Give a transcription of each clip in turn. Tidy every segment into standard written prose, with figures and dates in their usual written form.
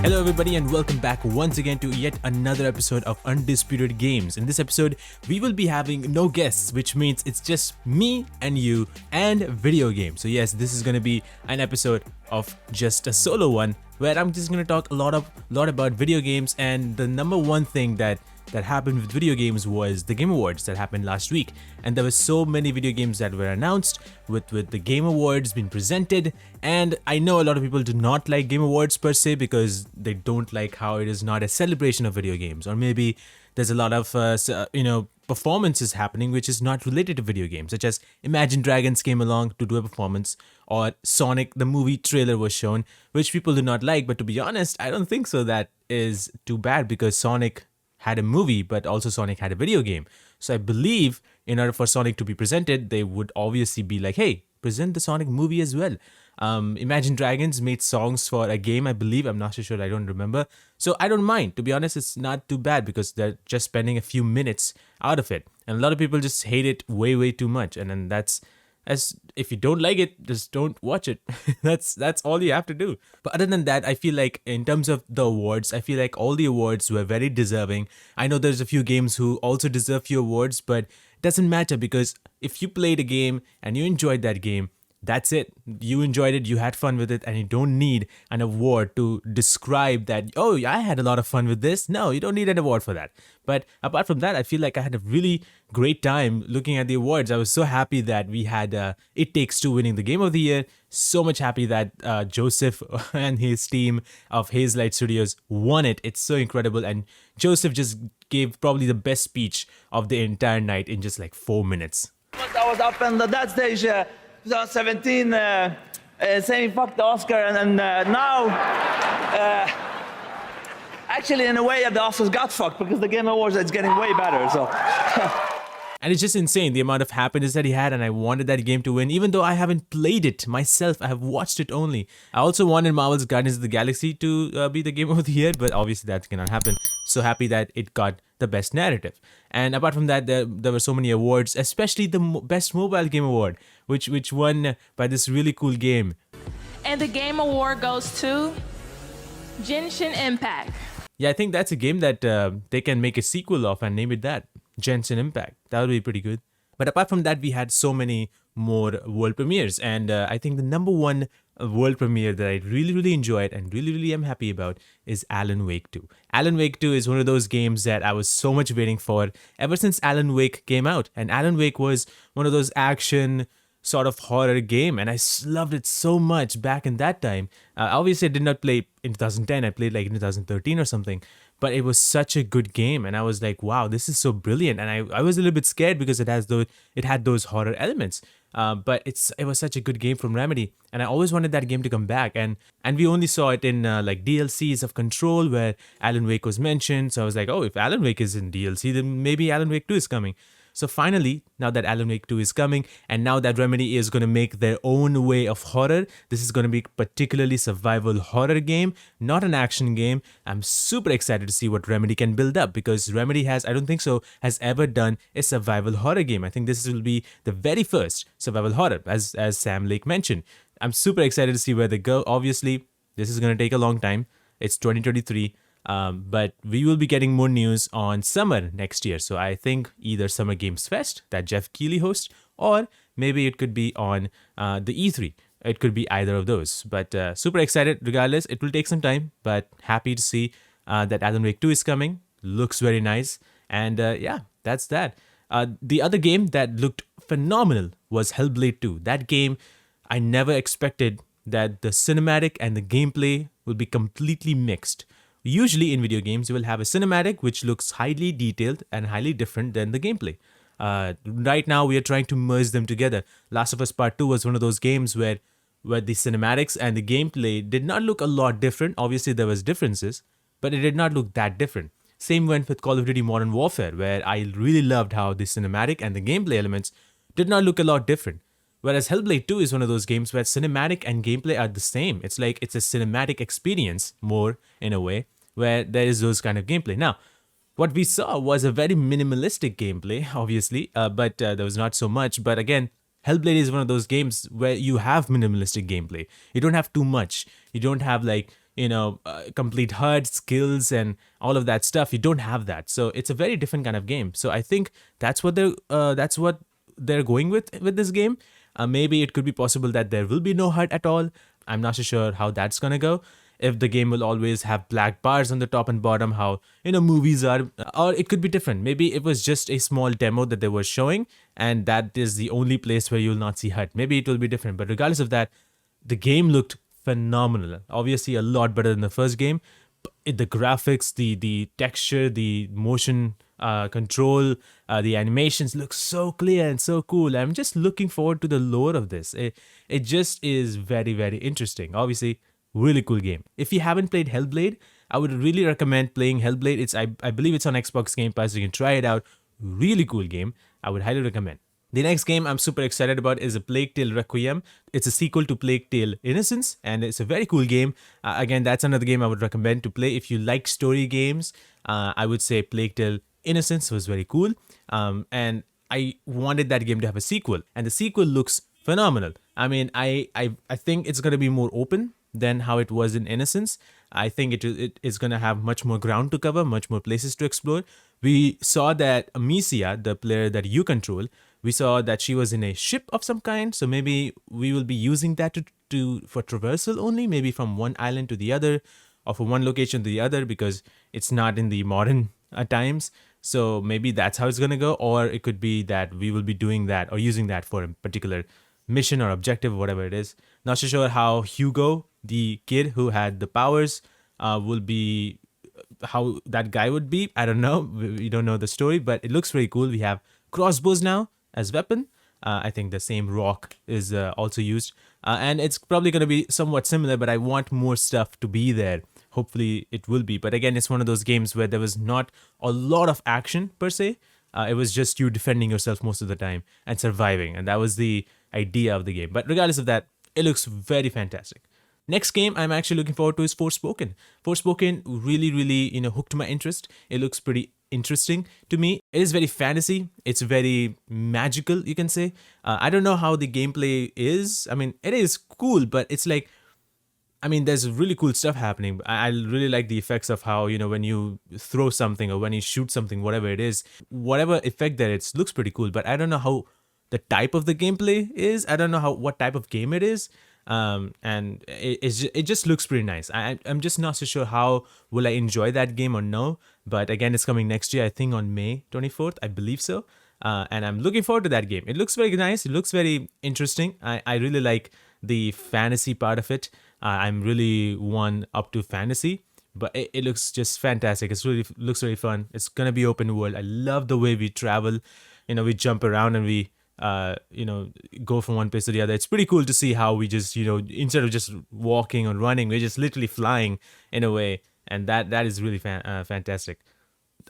Hello everybody and welcome back once again to yet another episode of Undisputed Games. In this episode, we will be having no guests, which means it's just me and you and video games. So yes, this is going to be an episode of just a solo one where I'm just going to talk a lot about video games, and the number one thing that happened with video games was the Game Awards that happened last week, and there were so many video games that were announced with the Game Awards being presented. And I know a lot of people do not like Game Awards per se because they don't like how it is not a celebration of video games, or maybe there's a lot of performances happening which is not related to video games, such as Imagine Dragons came along to do a performance, or Sonic the movie trailer was shown, which people do not like. But to be honest, I don't think so that is too bad, because Sonic had a movie, but also Sonic had a video game. So I believe in order for Sonic to be presented, they would obviously be like, hey, present the Sonic movie as well. Imagine Dragons made songs for a game, I believe. I'm not so sure, I don't remember. So I don't mind. To be honest, it's not too bad because they're just spending a few minutes out of it. And a lot of people just hate it way too much. And then as if you don't like it, just don't watch it. that's all you have to do. But other than that, I feel like in terms of the awards, I feel like all the awards were very deserving. I know there's a few games who also deserve few awards, but it doesn't matter, because if you played a game and you enjoyed that game, that's it. You enjoyed it, you had fun with it, and you don't need an award to describe that, oh, I had a lot of fun with this. No, you don't need an award for that. But apart from that, I feel like I had a really great time looking at the awards. I was so happy that we had It Takes Two winning the Game of the Year. So much happy that Joseph and his team of Hazelight Studios won it. It's so incredible. And Joseph just gave probably the best speech of the entire night in just like 4 minutes. I was up on that stage 2017 saying fuck the Oscar, and now actually in a way the Oscars got fucked because the Game Awards is getting way better. So And it's just insane the amount of happiness that he had, and I wanted that game to win, even though I haven't played it myself. I have watched it only. I also wanted Marvel's Guardians of the Galaxy to be the Game of the Year, but obviously that cannot happen. So happy that it got the best narrative. And apart from that, there were so many awards, especially the best mobile game award, which won by this really cool game. And the game award goes to Genshin Impact. Yeah, I think that's a game that they can make a sequel of and name it that, Genshin Impact. That would be pretty good. But apart from that, we had so many more world premieres, and I think the number one world premiere that I really enjoyed and really am happy about is Alan Wake 2. Alan Wake 2 is one of those games that I was so much waiting for ever since Alan Wake came out. And Alan Wake was one of those action sort of horror game, and I loved it so much back in that time. Obviously, I did not play in 2010. I played like in 2013 or something, but it was such a good game, and I was like, wow, this is so brilliant. And I was a little bit scared because it had those horror elements. But it was such a good game from Remedy, and I always wanted that game to come back. And we only saw it in like DLCs of Control, where Alan Wake was mentioned. So I was like, oh, if Alan Wake is in DLC, then maybe Alan Wake 2 is coming. So finally, now that Alan Wake 2 is coming, and now that Remedy is going to make their own way of horror, this is going to be particularly survival horror game, not an action game. I'm super excited to see what Remedy can build up, because Remedy has ever done a survival horror game. I think this will be the very first survival horror, as Sam Lake mentioned. I'm super excited to see where they go. Obviously, this is going to take a long time. It's 2023. But we will be getting more news on summer next year. So I think either Summer Games Fest that Jeff Keighley hosts, or maybe it could be on the E3. It could be either of those. But super excited regardless. It will take some time, but happy to see that Alan Wake 2 is coming. Looks very nice. And yeah, that's that. The other game that looked phenomenal was Hellblade 2. That game, I never expected that the cinematic and the gameplay will be completely mixed. Usually in video games, you will have a cinematic which looks highly detailed and highly different than the gameplay. Right now, we are trying to merge them together. Last of Us Part 2 was one of those games where the cinematics and the gameplay did not look a lot different. Obviously, there was differences, but it did not look that different. Same went with Call of Duty Modern Warfare, where I really loved how the cinematic and the gameplay elements did not look a lot different. Whereas Hellblade 2 is one of those games where cinematic and gameplay are the same. It's like it's a cinematic experience more in a way, where there is those kind of gameplay. Now, what we saw was a very minimalistic gameplay, obviously, but there was not so much. But again, Hellblade is one of those games where you have minimalistic gameplay. You don't have too much. You don't have like complete HUD skills and all of that stuff. You don't have that, so it's a very different kind of game. So I think that's what they're going with this game. Maybe it could be possible that there will be no HUD at all. I'm not so sure how that's gonna go. If the game will always have black bars on the top and bottom, how movies are, or it could be different. Maybe it was just a small demo that they were showing, and that is the only place where you'll not see HUD. Maybe it will be different. But regardless of that, the game looked phenomenal. Obviously, a lot better than the first game. The graphics, the texture, the motion control, the animations look so clear and so cool. I'm just looking forward to the lore of this. It just is very, very interesting. Obviously, really cool game. If you haven't played Hellblade, I would really recommend playing Hellblade. I believe it's on Xbox Game Pass. You can try it out. Really cool game. I would highly recommend. The next game I'm super excited about is A Plague Tale Requiem. It's a sequel to Plague Tale Innocence, and it's a very cool game. Again, that's another game I would recommend to play. If you like story games, I would say Plague Tale Innocence was very cool. And I wanted that game to have a sequel, and the sequel looks phenomenal. I mean, I think it's going to be more open than how it was in Innocence. I think it is going to have much more ground to cover, much more places to explore. We saw that Amicia, the player that you control, we saw that she was in a ship of some kind, so maybe we will be using that for traversal only, maybe from one island to the other, or from one location to the other, because it's not in the modern times. So maybe that's how it's gonna go, or it could be that we will be doing that or using that for a particular mission or objective, whatever it is. Not so sure how Hugo, the kid who had the powers, will be, how that guy would be. I don't know. We don't know the story, but it looks very cool. We have crossbows now as weapon. I think the same rock is also used, and it's probably going to be somewhat similar, but I want more stuff to be there. Hopefully it will be. But again, it's one of those games where there was not a lot of action per se. It was just you defending yourself most of the time and surviving, and that was the idea of the game. But regardless of that, it looks very fantastic. Next game I'm actually looking forward to is Forspoken. Forspoken really, really, hooked my interest. It looks pretty interesting to me. It is very fantasy. It's very magical, you can say. I don't know how the gameplay is. I mean, it is cool, but it's like, there's really cool stuff happening. I really like the effects of how, when you throw something or when you shoot something, whatever it is, whatever effect there is, looks pretty cool. But I don't know how the type of the gameplay is. I don't know what type of game it is. And it just looks pretty nice. I'm just not so sure how will I enjoy that game or no. But again, it's coming next year, I think on May 24th, I believe so. And I'm looking forward to that game. It looks very nice. It looks very interesting. I really like the fantasy part of it. I'm really one up to fantasy, but it looks just fantastic. Looks really fun. It's gonna be open world. I love the way we travel. We jump around and we go from one place to the other. It's pretty cool to see how we just, instead of just walking or running, we're just literally flying in a way. And that is really fantastic.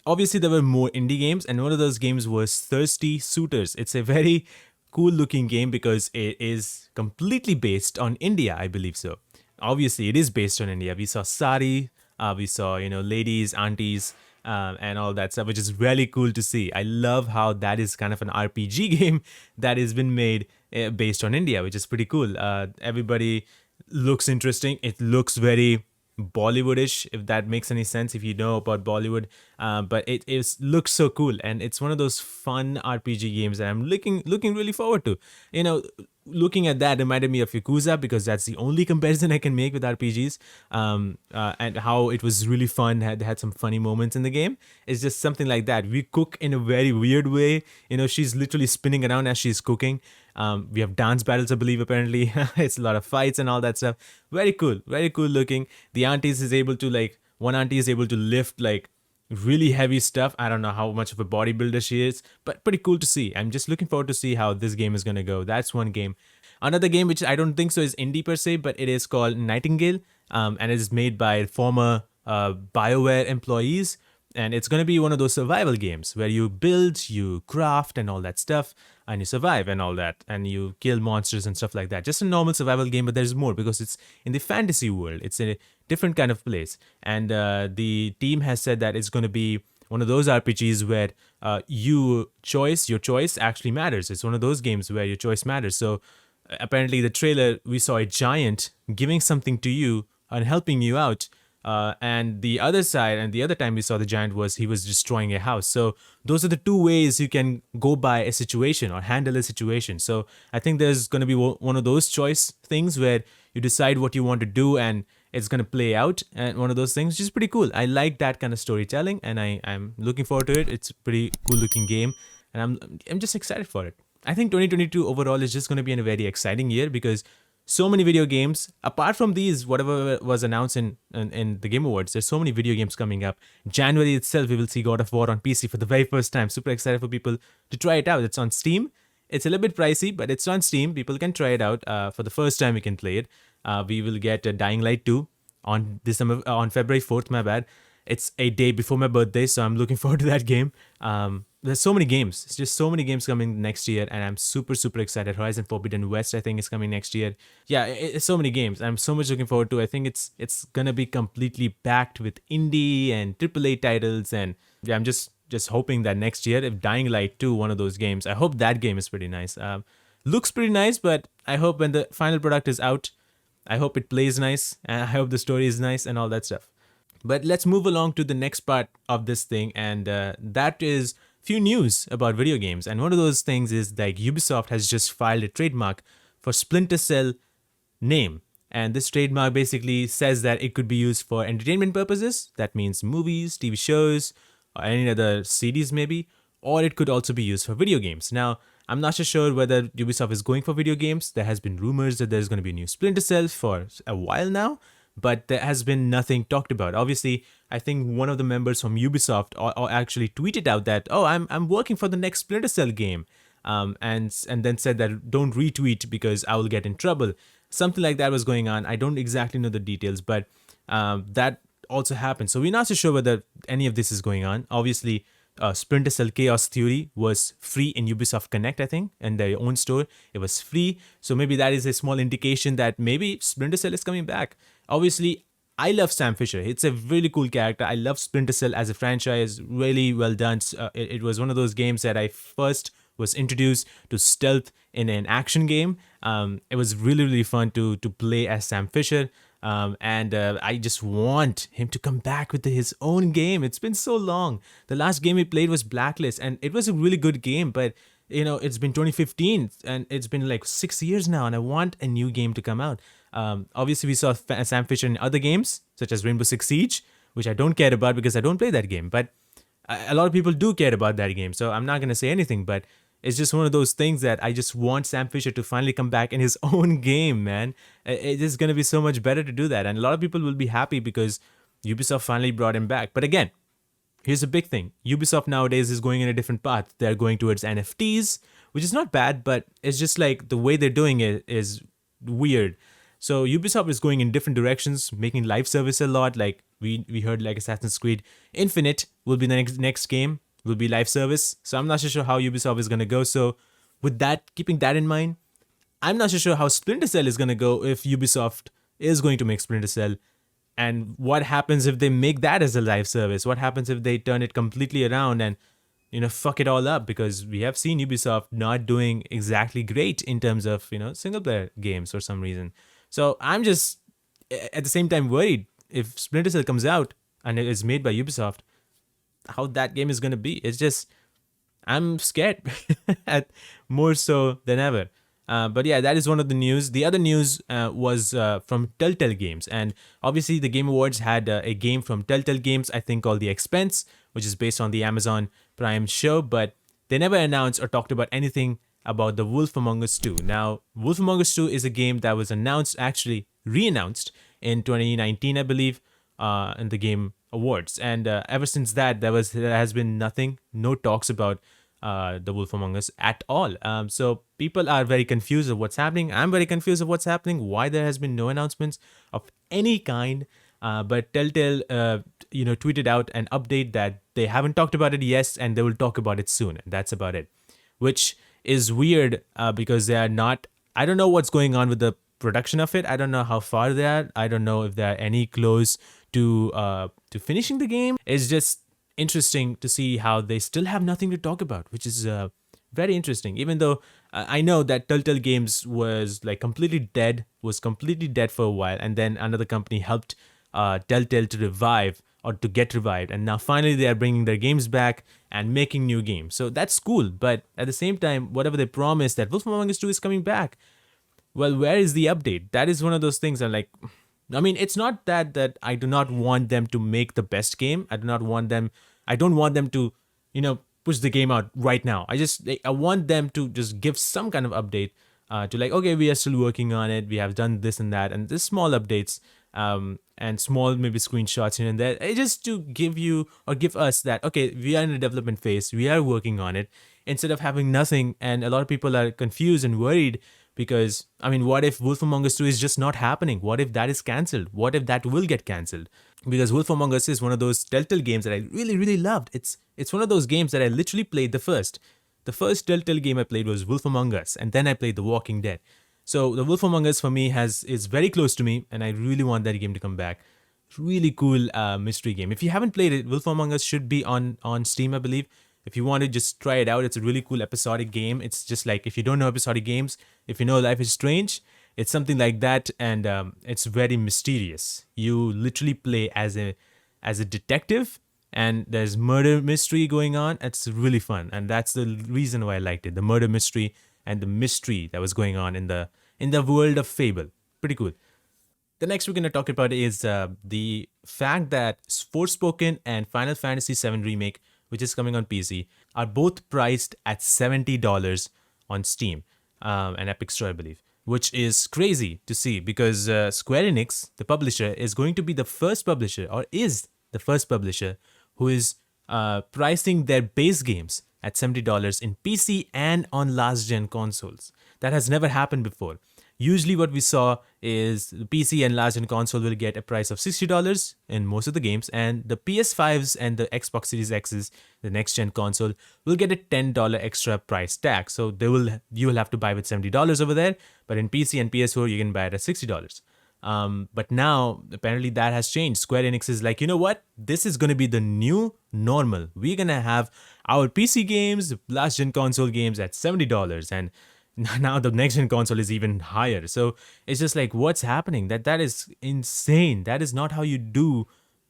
Obviously, there were more indie games, and one of those games was Thirsty Suitors. It's a very cool looking game because it is completely based on India, I believe so. Obviously, it is based on India. We saw sari, we saw, ladies, aunties, and all that stuff, which is really cool to see. I love how that is kind of an RPG game that has been made based on India, which is pretty cool. Everybody looks interesting. It looks very Bollywoodish, if that makes any sense, if you know about Bollywood. But it looks so cool, and it's one of those fun RPG games that I'm looking really forward to. Looking at that reminded me of Yakuza, because that's the only comparison I can make with RPGs. And how it was really fun, had some funny moments in the game. It's just something like that. We cook in a very weird way. She's literally spinning around as she's cooking. We have dance battles, I believe, apparently. It's a lot of fights and all that stuff. Very cool looking. The one auntie is able to lift really heavy stuff. I don't know how much of a bodybuilder she is, but pretty cool to see. I'm just looking forward to see how this game is gonna go. That's one game. Another game which I don't think so is indie per se, but it is called Nightingale, and it is made by former BioWare employees. And it's going to be one of those survival games where you build, you craft and all that stuff, and you survive and all that, and you kill monsters and stuff like that. Just a normal survival game, but there's more because it's in the fantasy world. It's a different kind of place. And the team has said that it's going to be one of those RPGs where your choice actually matters. It's one of those games where your choice matters. So apparently the trailer, we saw a giant giving something to you and helping you out. And the other side, and the other time we saw the giant was he was destroying a house. So those are the two ways you can go by a situation or handle a situation. So I think there's going to be one of those choice things where you decide what you want to do and it's going to play out. And one of those things, which is pretty cool. I like that kind of storytelling, and I'm looking forward to it. It's a pretty cool looking game, and I'm just excited for it. I think 2022 overall is just going to be a very exciting year because so many video games, apart from these, whatever was announced in the Game Awards, there's so many video games coming up. January itself, we will see God of War on PC for the very first time. Super excited for people to try it out. It's on Steam. It's a little bit pricey, but it's on Steam. People can try it out. For the first time, we can play it. We will get Dying Light 2 on February 4th, my bad. It's a day before my birthday, so I'm looking forward to that game. There's so many games. It's just so many games coming next year, and I'm super, super excited. Horizon Forbidden West, I think, is coming next year. Yeah, it's so many games. I'm so much looking forward to. I think it's gonna be completely packed with indie and AAA titles, and yeah, I'm just hoping that next year, if Dying Light 2, one of those games, I hope that game is pretty nice. Looks pretty nice, but I hope when the final product is out, I hope it plays nice, and I hope the story is nice and all that stuff. But let's move along to the next part of this thing, and that is few news about video games. And one of those things is like Ubisoft has just filed a trademark for Splinter Cell name. And this trademark basically says that it could be used for entertainment purposes. That means movies, TV shows, or any other series maybe. Or it could also be used for video games. Now, I'm not so sure whether Ubisoft is going for video games. There has been rumors that there's going to be a new Splinter Cell for a while now, but there has been nothing talked about. Obviously, I think one of the members from Ubisoft or actually tweeted out that, oh, I'm working for the next Splinter Cell game, and then said that don't retweet because I will get in trouble. Something like that was going on. I don't exactly know the details, but that also happened. So we're not so sure whether any of this is going on. Obviously, Splinter Cell Chaos Theory was free in Ubisoft Connect, I think, and their own store. It was free. So maybe that is a small indication that maybe Splinter Cell is coming back. Obviously, I love Sam Fisher. It's a really cool character. I love Splinter Cell as a franchise. Really well done. It was one of those games that I first was introduced to stealth in an action game. It was really, really fun to play as Sam Fisher. And I just want him to come back with his own game. It's been so long. The last game we played was Blacklist, and it was a really good game, but you know, it's been 2015 and it's been like 6 years now, and I want a new game to come out. Obviously, we saw Sam Fisher in other games, such as Rainbow Six Siege, which I don't care about because I don't play that game, but a lot of people do care about that game, so I'm not going to say anything, but it's just one of those things that I just want Sam Fisher to finally come back in his own game, man. It is going to be so much better to do that, and a lot of people will be happy because Ubisoft finally brought him back. But again, here's a big thing. Ubisoft nowadays is going in a different path. They're going towards NFTs, which is not bad, but it's just like the way they're doing it is weird. So Ubisoft is going in different directions, making live service a lot. Like we heard, like Assassin's Creed Infinite will be the next game, will be live service. So I'm not so sure how Ubisoft is going to go. So with that, keeping that in mind, I'm not so sure how Splinter Cell is going to go if Ubisoft is going to make Splinter Cell. And what happens if they make that as a live service? What happens if they turn it completely around and, you know, fuck it all up? Because we have seen Ubisoft not doing exactly great in terms of, you know, single player games for some reason. So I'm just at the same time worried if Splinter Cell comes out and it is made by Ubisoft, how that game is going to be. It's just, I'm scared more so than ever. But yeah, that is one of the news. The other news was from Telltale Games. And obviously the Game Awards had a game from Telltale Games, I think called The Expanse, which is based on the Amazon Prime show. But they never announced or talked about anything about The Wolf Among Us 2. Now, Wolf Among Us 2 is a game that was announced, actually re-announced in 2019, I believe, in the Game Awards. And ever since that, there has been nothing, no talks about The Wolf Among Us at all. So people are very confused of what's happening. I'm very confused of what's happening, why there has been no announcements of any kind. But Telltale, tweeted out an update that they haven't talked about it yet, and they will talk about it soon. And that's about it, which is weird because they are not. I don't know what's going on with the production of it. I don't know how far they are. I don't know if they are any close to finishing the game. It's just interesting to see how they still have nothing to talk about, which is very interesting. Even though I know that Telltale Games was like completely dead, for a while, and then another company helped Telltale to revive or to get revived, and now finally they are bringing their games back and making new games. So that's cool, but at the same time, whatever they promised that Wolf Among Us 2 is coming back, well, where is the update? That is one of those things I'm like, I mean, it's not that I do not want them to make the best game. I don't want them to, push the game out right now. I want them to just give some kind of update to like, okay, we are still working on it. We have done this and that, and this small updates, and small maybe screenshots here and there, just to give you or give us that, okay, we are in a development phase. We are working on it, instead of having nothing. And a lot of people are confused and worried because, I mean, what if Wolf Among Us 2 is just not happening? What if that is cancelled? What if that will get cancelled? Because Wolf Among Us is one of those Telltale games that I really, really loved. It's one of those games that I literally played the first. The first Telltale game I played was Wolf Among Us, and then I played The Walking Dead. So the Wolf Among Us for me is very close to me, and I really want that game to come back. Really cool mystery game. If you haven't played it, Wolf Among Us should be on Steam, I believe. If you want to just try it out, it's a really cool episodic game. It's just like, if you don't know episodic games, if you know Life is Strange, it's something like that, and it's very mysterious. You literally play as a detective, and there's murder mystery going on. It's really fun, and that's the reason why I liked it. The murder mystery and the mystery that was going on in the world of Fable. Pretty cool. The next we're going to talk about is the fact that Forspoken and Final Fantasy VII Remake, which is coming on PC, are both priced at $70 on Steam and Epic Store, I believe, which is crazy to see because Square Enix, the publisher, is going to be the first publisher, or is the first publisher, who is pricing their base games at $70 in PC and on last-gen consoles. That has never happened before. Usually what we saw is the PC and last-gen console will get a price of $60 in most of the games, and the PS5s and the Xbox Series X's, the next-gen console, will get a $10 extra price tag. So you will have to buy with $70 over there, but in PC and PS4 you can buy it at $60. But now apparently that has changed. Square Enix is like, you know what? This is going to be the new normal. We're going to have our PC games, last-gen console games at $70, and now the next gen console is even higher. So it's just like, what's happening? That is insane. That is not how you do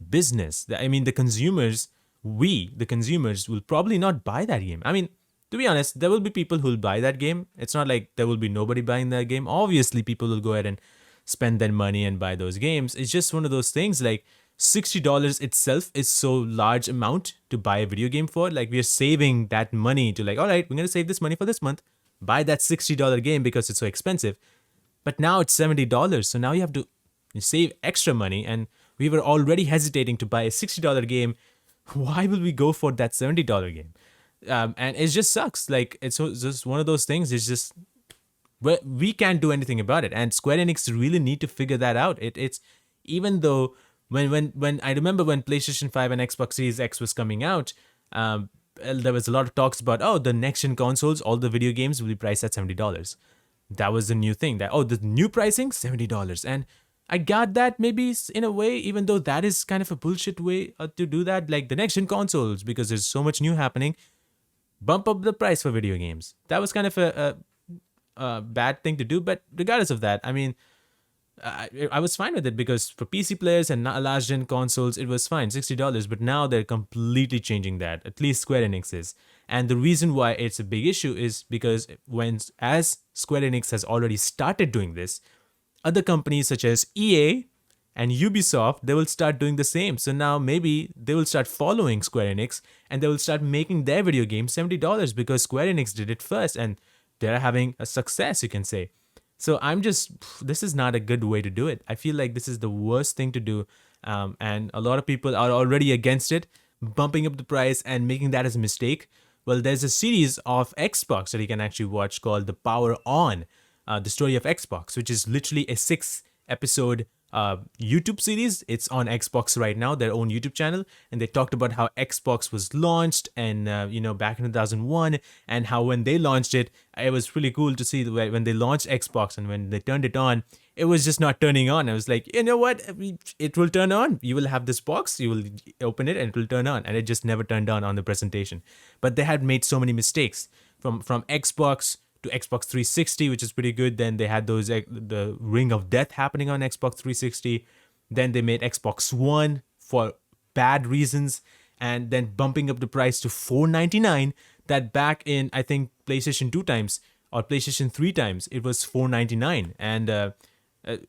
business. I mean, the consumers will probably not buy that game. I mean, to be honest, there will be people who will buy that game. It's not like there will be nobody buying that game. Obviously, people will go ahead and spend their money and buy those games. It's just one of those things, like $60 itself is so large amount to buy a video game for. Like, we are saving that money to like, all right, we're going to save this money for this month. Buy that $60 game because it's so expensive. But now it's $70. So now you have to save extra money. And we were already hesitating to buy a $60 game. Why will we go for that $70 game? And it just sucks. Like, it's just one of those things. It's just, we can't do anything about it. And Square Enix really need to figure that out. It's even though when I remember when PlayStation 5 and Xbox Series X was coming out, there was a lot of talks about, oh, the next gen consoles, all the video games will be priced at $70. That was the new thing, that, oh, the new pricing, $70. And I got that maybe in a way, even though that is kind of a bullshit way to do that. Like, the next gen consoles, because there's so much new happening, bump up the price for video games. That was kind of a bad thing to do. But regardless of that, I mean, I was fine with it, because for PC players and last gen consoles, it was fine, $60. But now they're completely changing that, at least Square Enix is. And the reason why it's a big issue is because as Square Enix has already started doing this, other companies such as EA and Ubisoft, they will start doing the same. So now maybe they will start following Square Enix, and they will start making their video games $70, because Square Enix did it first and they're having a success, you can say. So this is not a good way to do it. I feel like this is the worst thing to do. And a lot of people are already against it, bumping up the price and making that as a mistake. Well, there's a series of Xbox that you can actually watch called The Power On, the story of Xbox, which is literally a 6-episode YouTube series. It's on Xbox right now, their own YouTube channel, and they talked about how Xbox was launched and back in 2001, and how when they launched it, it was really cool to see when they launched Xbox and when they turned it on, it was just not turning on. I was like, you know what, it will turn on. You will have this box, you will open it and it will turn on, and it just never turned on the presentation. But they had made so many mistakes from Xbox to Xbox 360, which is pretty good. Then they had the Ring of Death happening on Xbox 360. Then they made Xbox One for bad reasons, and then bumping up the price to $499. That back in, I think, PlayStation 2 times or PlayStation 3 times, it was $499. And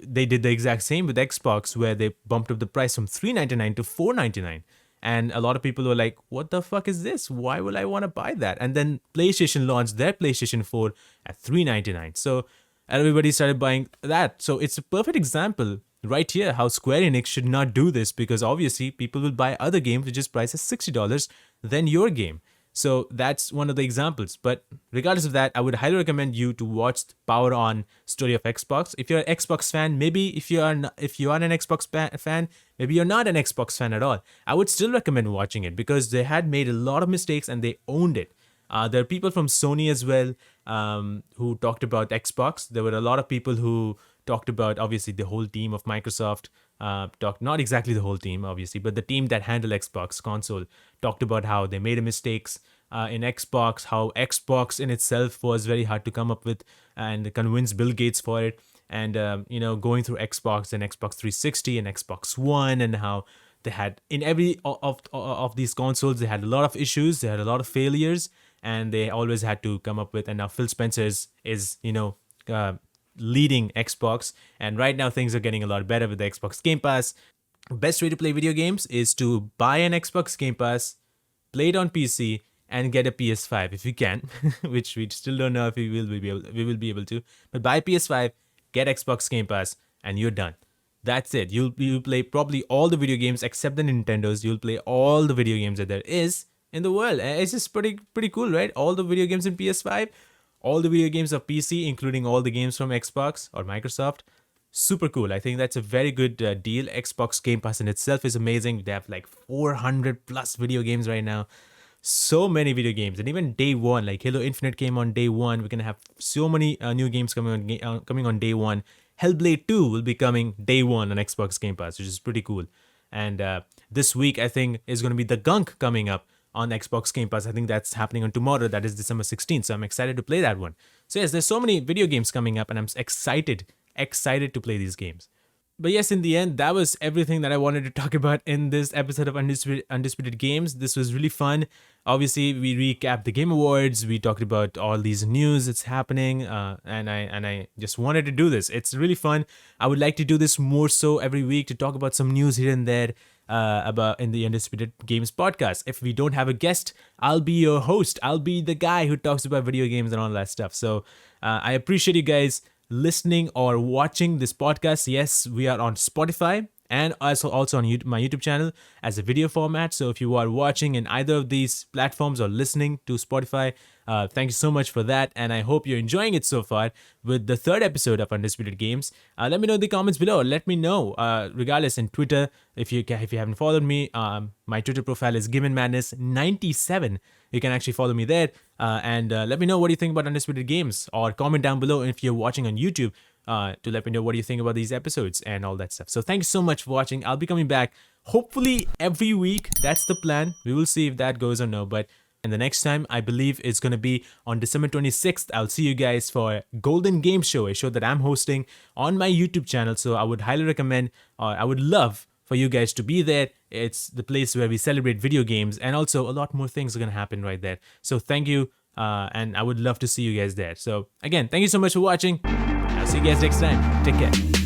they did the exact same with Xbox, where they bumped up the price from $399 to $499. And a lot of people were like, what the fuck is this? Why will I want to buy that? And then PlayStation launched their PlayStation 4 at $399. So everybody started buying that. So it's a perfect example right here how Square Enix should not do this, because obviously people will buy other games which is priced at $60 than your game. So that's one of the examples. But regardless of that, I would highly recommend you to watch Power On Story of Xbox. If you're an Xbox fan, maybe if you are an Xbox fan, maybe you're not an Xbox fan at all, I would still recommend watching it, because they had made a lot of mistakes and they owned it. There are people from Sony as well who talked about Xbox. There were a lot of people who talked about, obviously, the whole team of Microsoft. Not exactly the whole team, obviously, but the team that handled Xbox console talked about how they made mistakes in Xbox, how Xbox in itself was very hard to come up with and convince Bill Gates for it. And, going through Xbox and Xbox 360 and Xbox One, and how they had, in every of these consoles, they had a lot of issues, they had a lot of failures, and they always had to come up with. And now Phil Spencer is leading Xbox, and right now things are getting a lot better with the Xbox Game Pass. Best way to play video games is to buy an Xbox Game Pass, play it on PC, and get a PS5 if you can, which we still don't know if we will be able to. But buy PS5, get Xbox Game Pass, and you're done. That's it. You'll play probably all the video games except the Nintendos. You'll play all the video games that there is in the world. It's just pretty cool, right? All the video games in PS5. All the video games of PC, including all the games from Xbox or Microsoft. Super cool. I think that's a very good deal. Xbox Game Pass in itself is amazing. They have like 400 plus video games right now. So many video games. And even day one, like Halo Infinite came on day one. We're going to have so many new games coming on day one. Hellblade 2 will be coming day one on Xbox Game Pass, which is pretty cool. And this week, I think, is going to be The Gunk coming up on Xbox Game Pass. I think that's happening on tomorrow. That is December 16th. So I'm excited to play that one. So yes, there's so many video games coming up, and I'm excited to play these games. But yes, in the end, that was everything that I wanted to talk about in this episode of Undisputed Games. This was really fun. Obviously, we recapped the Game Awards. We talked about all these news that's happening, and I just wanted to do this. It's really fun. I would like to do this more so every week, to talk about some news here and there about in the Undisputed Games podcast. If we don't have a guest, I'll be your host. I'll be the guy who talks about video games and all that stuff. So I appreciate you guys listening or watching this podcast. Yes, we are on Spotify and also on my YouTube channel as a video format. So if you are watching in either of these platforms or listening to Spotify, thank you so much for that. And I hope you're enjoying it so far with the third episode of Undisputed Games. Let me know in the comments below. Let me know, regardless, in Twitter. If you haven't followed me, my Twitter profile is GivenMadness97. You can actually follow me there. And let me know what you think about Undisputed Games, or comment down below if you're watching on YouTube to let me know what you think about these episodes and all that stuff. So thank you so much for watching. I'll be coming back hopefully every week. That's the plan. We will see if that goes or no. But and the next time, I believe it's going to be on December 26th. I'll see you guys for Golden Game Show, a show that I'm hosting on my YouTube channel. So I would highly recommend, or I would love for you guys to be there. It's the place where we celebrate video games, and also a lot more things are going to happen right there. So thank you, and I would love to see you guys there. So again, thank you so much for watching. I'll see you guys next time. Take care.